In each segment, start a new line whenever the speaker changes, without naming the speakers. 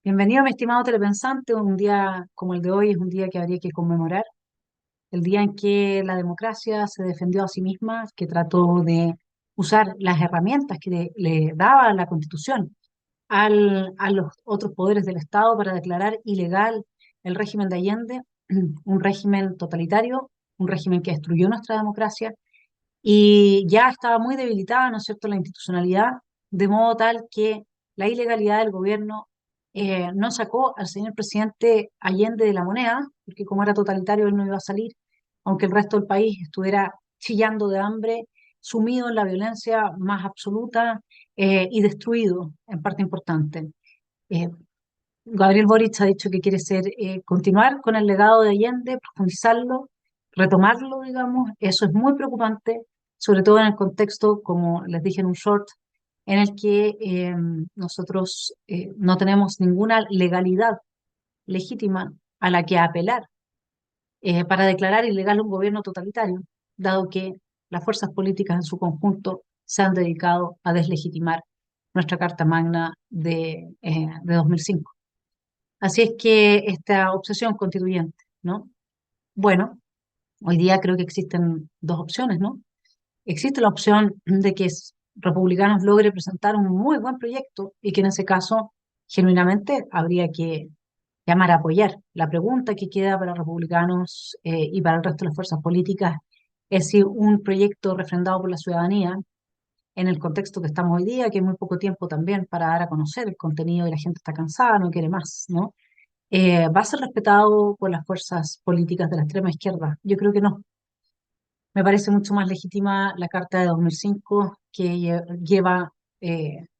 Bienvenido, mi estimado telepensante. Un día como el de hoy es un día que habría que conmemorar, el día en que la democracia se defendió a sí misma, que trató de usar las herramientas que le daba la Constitución a los otros poderes del Estado para declarar ilegal el régimen de Allende, un régimen totalitario, un régimen que destruyó nuestra democracia y ya estaba muy debilitada, ¿no es cierto?, la institucionalidad, de modo tal que la ilegalidad del gobierno no sacó al señor presidente Allende de la moneda, porque como era totalitario él no iba a salir, aunque el resto del país estuviera chillando de hambre, sumido en la violencia más absoluta y destruido en parte importante. Eh, Gabriel Boric ha dicho que quiere continuar con el legado de Allende, profundizarlo, retomarlo, digamos. Eso es muy preocupante, sobre todo en el contexto, como les dije en un short, en el que nosotros no tenemos ninguna legalidad legítima a la que apelar para declarar ilegal un gobierno totalitario, dado que las fuerzas políticas en su conjunto se han dedicado a deslegitimar nuestra Carta Magna de 2005. Así es que esta obsesión constituyente, ¿no? Bueno, hoy día creo que existen dos opciones, ¿no? Existe la opción de que Republicanos logre presentar un muy buen proyecto y que en ese caso, genuinamente, habría que llamar a apoyar. La pregunta que queda para Republicanos y para el resto de las fuerzas políticas es si un proyecto refrendado por la ciudadanía, en el contexto que estamos hoy día, que hay muy poco tiempo también para dar a conocer el contenido y la gente está cansada, no quiere más, ¿no? ¿Va a ser respetado por las fuerzas políticas de la extrema izquierda? Yo creo que no. Me parece mucho más legítima la Carta de 2005, que lleva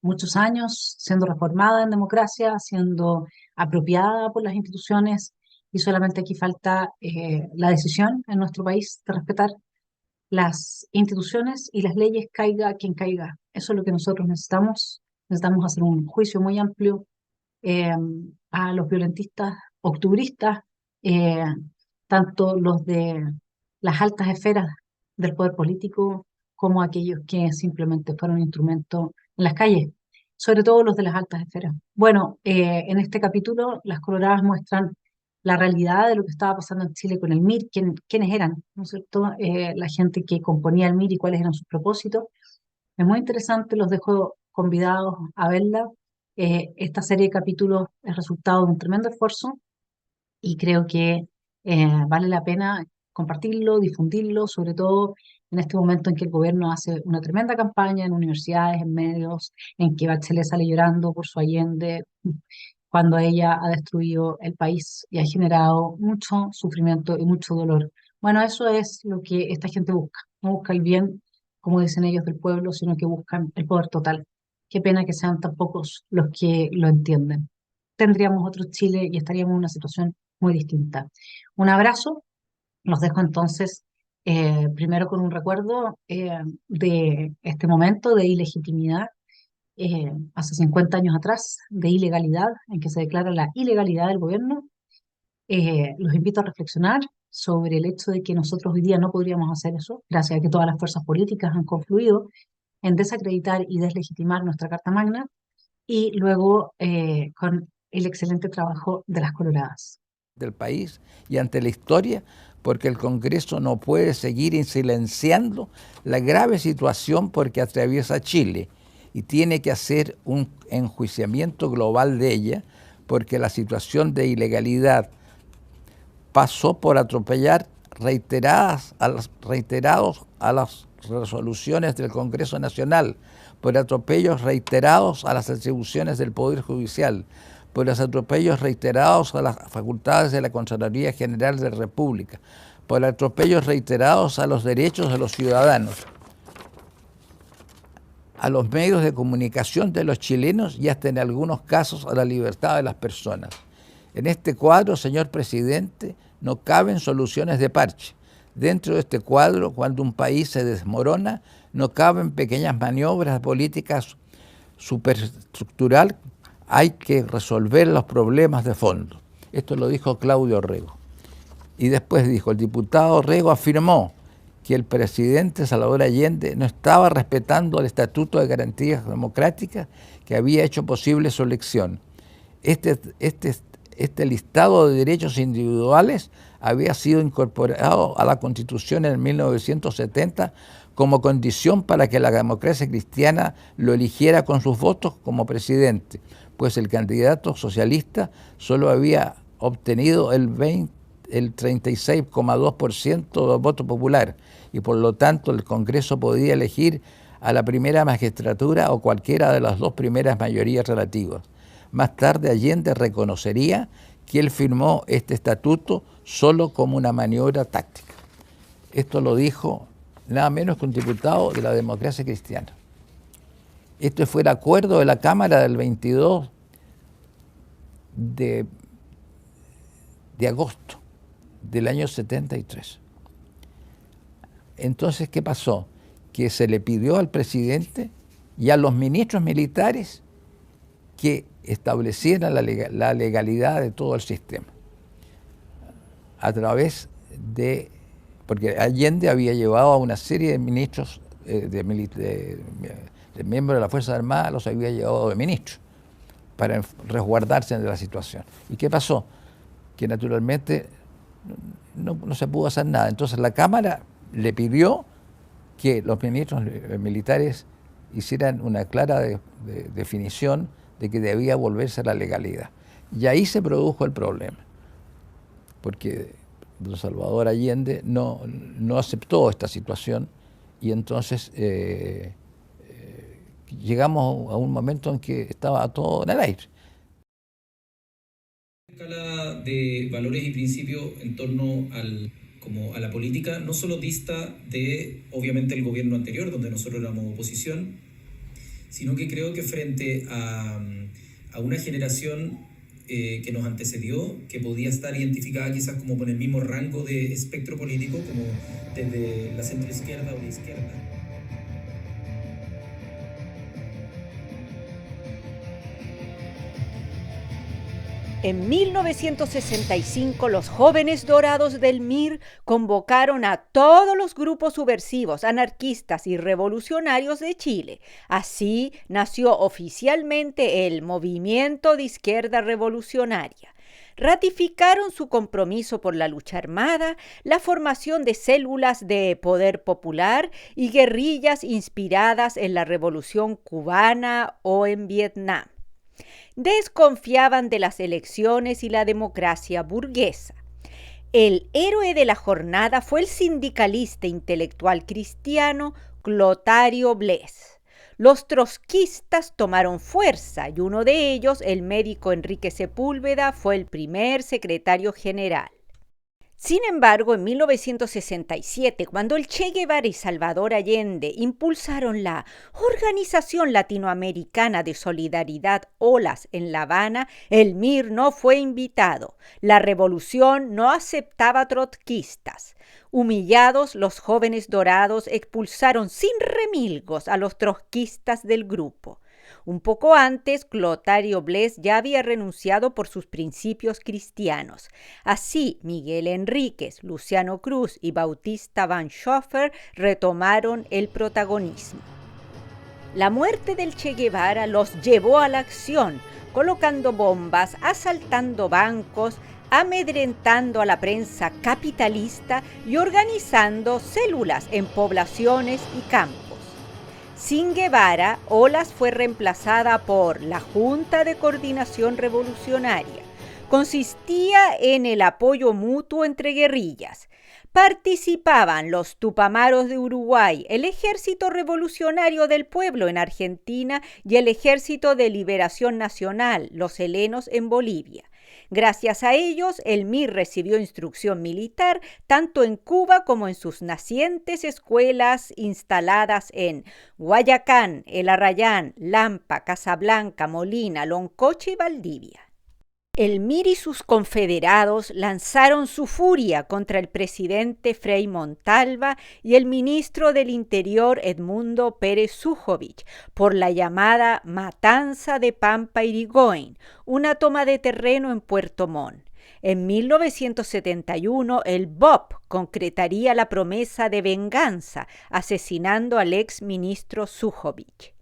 muchos años siendo reformada en democracia, siendo apropiada por las instituciones, y solamente aquí falta la decisión en nuestro país de respetar las instituciones y las leyes, caiga quien caiga. Eso es lo que nosotros necesitamos. Necesitamos hacer un juicio muy amplio eh, a los violentistas octubristas, eh, tanto los de las altas esferas del poder político como aquellos que simplemente fueron instrumentos en las calles, sobre todo los de las altas esferas. Bueno, en este capítulo las coloradas muestran la realidad de lo que estaba pasando en Chile con el MIR, quiénes eran, ¿no es cierto? La gente que componía el MIR y cuáles eran sus propósitos. Es muy interesante, los dejo convidados a verla. Esta serie de capítulos es resultado de un tremendo esfuerzo y creo que vale la pena compartirlo, difundirlo, sobre todo en este momento en que el gobierno hace una tremenda campaña en universidades, en medios, en que Bachelet sale llorando por su Allende, cuando ella ha destruido el país y ha generado mucho sufrimiento y mucho dolor. Bueno, eso es lo que esta gente busca. No busca el bien, como dicen ellos, del pueblo, sino que buscan el poder total. Qué pena que sean tan pocos los que lo entienden. Tendríamos otro Chile y estaríamos en una situación muy distinta. Un abrazo. Los dejo entonces primero con un recuerdo de este momento de ilegitimidad hace 50 años atrás, de ilegalidad, en que se declara la ilegalidad del gobierno. Los invito a reflexionar sobre el hecho de que nosotros hoy día no podríamos hacer eso, gracias a que todas las fuerzas políticas han confluido en desacreditar y deslegitimar nuestra Carta Magna, y luego con el excelente trabajo de las coloradas.
Del país y ante la historia, porque el Congreso no puede seguir silenciando la grave situación porque atraviesa Chile y tiene que hacer un enjuiciamiento global de ella, porque la situación de ilegalidad pasó por atropellar reiterados a las resoluciones del Congreso Nacional, por atropellos reiterados a las atribuciones del Poder Judicial, por los atropellos reiterados a las facultades de la Contraloría General de la República, por atropellos reiterados a los derechos de los ciudadanos, a los medios de comunicación de los chilenos y hasta en algunos casos a la libertad de las personas. En este cuadro, señor presidente, no caben soluciones de parche. Dentro de este cuadro, cuando un país se desmorona, no caben pequeñas maniobras de políticas superestructural, hay que resolver los problemas de fondo. Esto lo dijo Claudio Rego. Y después dijo, el diputado Rego afirmó que el presidente Salvador Allende no estaba respetando el Estatuto de Garantías Democráticas que había hecho posible su elección. Este listado de derechos individuales había sido incorporado a la Constitución en 1970 como condición para que la democracia cristiana lo eligiera con sus votos como presidente, pues el candidato socialista solo había obtenido el 36,2% del voto popular y por lo tanto el Congreso podía elegir a la primera magistratura o cualquiera de las dos primeras mayorías relativas. Más tarde Allende reconocería que él firmó este estatuto solo como una maniobra táctica. Esto lo dijo nada menos que un diputado de la democracia cristiana. Este fue el acuerdo de la Cámara del 22 de agosto del año 73. Entonces, ¿qué pasó? Que se le pidió al presidente y a los ministros militares que establecieran la legalidad de todo el sistema a través de, porque Allende había llevado a una serie de ministros, de miembros de la Fuerza Armada, los había llevado de ministros para resguardarse de la situación. ¿Y qué pasó? Que naturalmente no se pudo hacer nada. Entonces la Cámara le pidió que los ministros militares hicieran una clara definición de que debía volverse a la legalidad. Y ahí se produjo el problema, porque don Salvador Allende no aceptó esta situación y entonces llegamos a un momento en que estaba todo en el aire.
Escala de valores y principios en torno a la política, no solo dista de, obviamente, el gobierno anterior, donde nosotros éramos oposición, sino que creo que frente a una generación que nos antecedió, que podía estar identificada quizás como con el mismo rango de espectro político, como desde la centroizquierda o la izquierda.
En 1965, los jóvenes dorados del MIR convocaron a todos los grupos subversivos, anarquistas y revolucionarios de Chile. Así nació oficialmente el Movimiento de Izquierda Revolucionaria. Ratificaron su compromiso por la lucha armada, la formación de células de poder popular y guerrillas inspiradas en la Revolución cubana o en Vietnam. Desconfiaban de las elecciones y la democracia burguesa. El héroe de la jornada fue el sindicalista intelectual cristiano Clotario Blest. Los trotskistas tomaron fuerza y uno de ellos, el médico Enrique Sepúlveda, fue el primer secretario general. Sin embargo, en 1967, cuando el Che Guevara y Salvador Allende impulsaron la Organización Latinoamericana de Solidaridad OLAS en La Habana, el MIR no fue invitado. La revolución no aceptaba trotskistas. Humillados, los jóvenes dorados expulsaron sin remilgos a los trotskistas del grupo. Un poco antes, Clotario Blest ya había renunciado por sus principios cristianos. Así, Miguel Enríquez, Luciano Cruz y Bautista Van Schoffer retomaron el protagonismo. La muerte del Che Guevara los llevó a la acción, colocando bombas, asaltando bancos, amedrentando a la prensa capitalista y organizando células en poblaciones y campos. Sin Guevara, OLAS fue reemplazada por la Junta de Coordinación Revolucionaria. Consistía en el apoyo mutuo entre guerrillas. Participaban los Tupamaros de Uruguay, el Ejército Revolucionario del Pueblo en Argentina y el Ejército de Liberación Nacional, los helenos en Bolivia. Gracias a ellos, el MIR recibió instrucción militar tanto en Cuba como en sus nacientes escuelas instaladas en Guayacán, El Arrayán, Lampa, Casablanca, Molina, Loncoche y Valdivia. El MIR y sus confederados lanzaron su furia contra el presidente Frei Montalva y el ministro del Interior Edmundo Pérez Sujovic por la llamada Matanza de Pampa Irigoyen, una toma de terreno en Puerto Montt. En 1971, el BOP concretaría la promesa de venganza, asesinando al ex ministro Sujovic.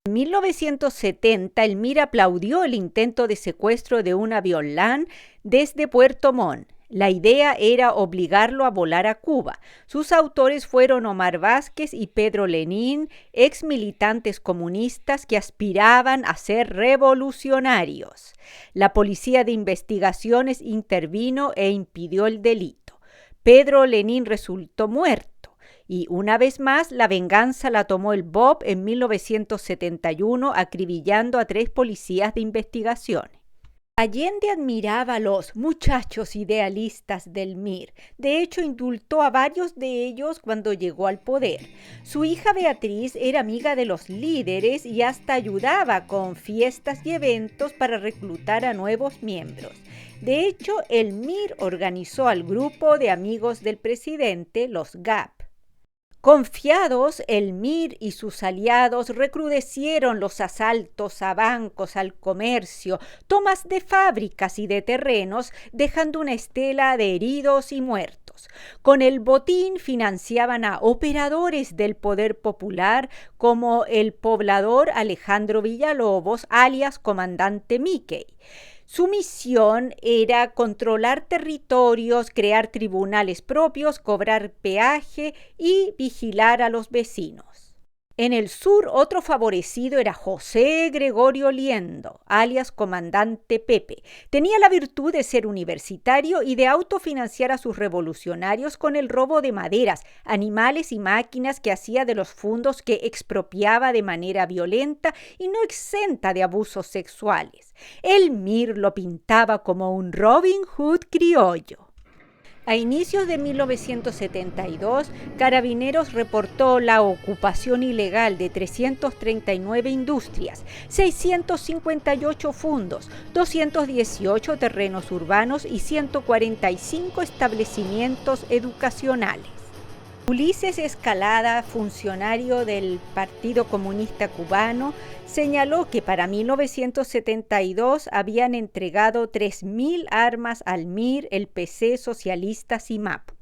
En 1970, el MIR aplaudió el intento de secuestro de un avión LAN desde Puerto Montt. La idea era obligarlo a volar a Cuba. Sus autores fueron Omar Vázquez y Pedro Lenín, ex militantes comunistas que aspiraban a ser revolucionarios. La Policía de Investigaciones intervino e impidió el delito. Pedro Lenín resultó muerto. Y una vez más, la venganza la tomó el BOP en 1971, acribillando a 3 policías de investigación. Allende admiraba a los muchachos idealistas del MIR. De hecho, indultó a varios de ellos cuando llegó al poder. Su hija Beatriz era amiga de los líderes y hasta ayudaba con fiestas y eventos para reclutar a nuevos miembros. De hecho, el MIR organizó al grupo de amigos del presidente, los GAP. Confiados, el MIR y sus aliados recrudecieron los asaltos a bancos, al comercio, tomas de fábricas y de terrenos, dejando una estela de heridos y muertos. Con el botín financiaban a operadores del poder popular como el poblador Alejandro Villalobos, alias Comandante Mickey. Su misión era controlar territorios, crear tribunales propios, cobrar peaje y vigilar a los vecinos. En el sur, otro favorecido era José Gregorio Liendo, alias Comandante Pepe. Tenía la virtud de ser universitario y de autofinanciar a sus revolucionarios con el robo de maderas, animales y máquinas que hacía de los fondos que expropiaba de manera violenta y no exenta de abusos sexuales. El MIR lo pintaba como un Robin Hood criollo. A inicios de 1972, Carabineros reportó la ocupación ilegal de 339 industrias, 658 fondos, 218 terrenos urbanos y 145 establecimientos educacionales. Ulises Escalada, funcionario del Partido Comunista Cubano, señaló que para 1972 habían entregado 3.000 armas al MIR, el PC, socialistas y MAPU.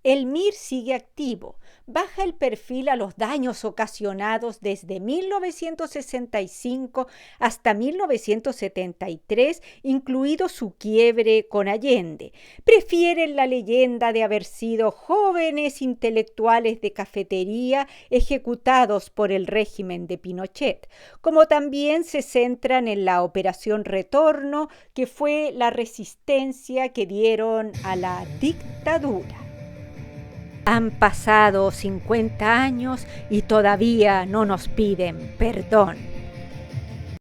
El MIR sigue activo, baja el perfil a los daños ocasionados desde 1965 hasta 1973, incluido su quiebre con Allende. Prefieren la leyenda de haber sido jóvenes intelectuales de cafetería ejecutados por el régimen de Pinochet, como también se centran en la Operación Retorno, que fue la resistencia que dieron a la dictadura. Han pasado 50 años y todavía no nos piden perdón.